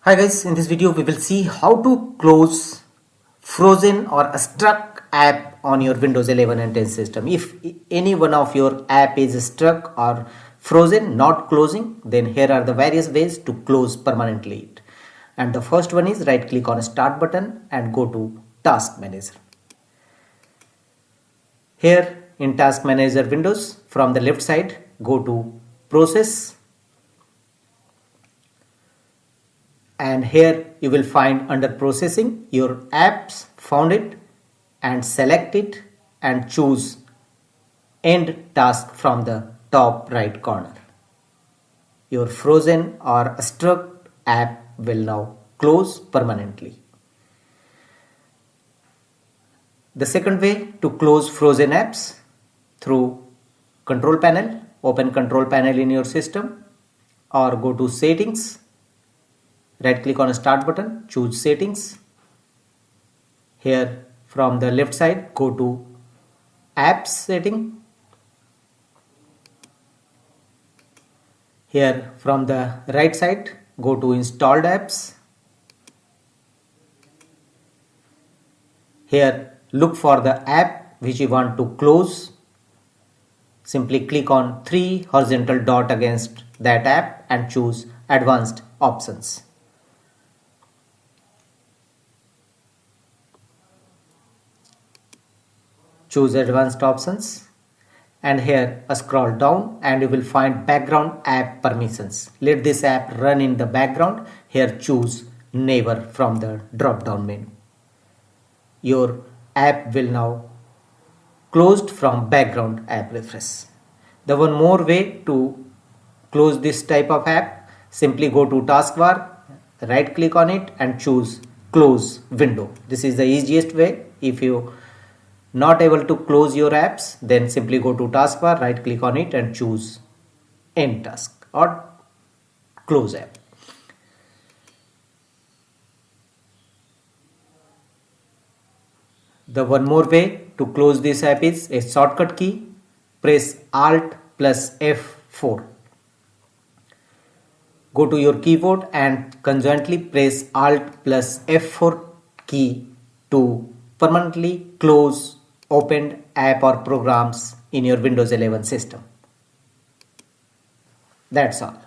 Hi guys, in this video we will see how to close frozen or stuck app on your Windows 11 and 10 system. If any one of your app is stuck or frozen, not closing, then here are the various ways to close permanently it. And the first one is right click on start button and go to task manager. Here in task manager windows, from the left side go to process. And here you will find under processing your apps, found it and select it and choose end task from the top right corner. Your frozen or stuck app will now close permanently. The second way to close frozen apps through control panel, open control panel in your system or go to settings. Right click on start button, choose settings. Here from the left side go to apps setting. Here from the right side go to installed apps. Here look for the app which you want to close. Simply click on 3 horizontal dot against that app and choose advanced options. Choose advanced options and here scroll down and you will find background app permissions. Let this app run in the background. Here choose never from the drop down menu. Your app will now closed from background app refresh. The one more way to close this type of app, simply go to taskbar, right click on it and choose close window. This is the easiest way. If you not able to close your apps, then simply go to taskbar, right click on it and choose end task or close app. The one more way to close this app is a shortcut key. Press Alt plus F4. Go to your keyboard and conjointly press Alt plus F4 key to permanently close opened app or programs in your Windows 11 system. That's all.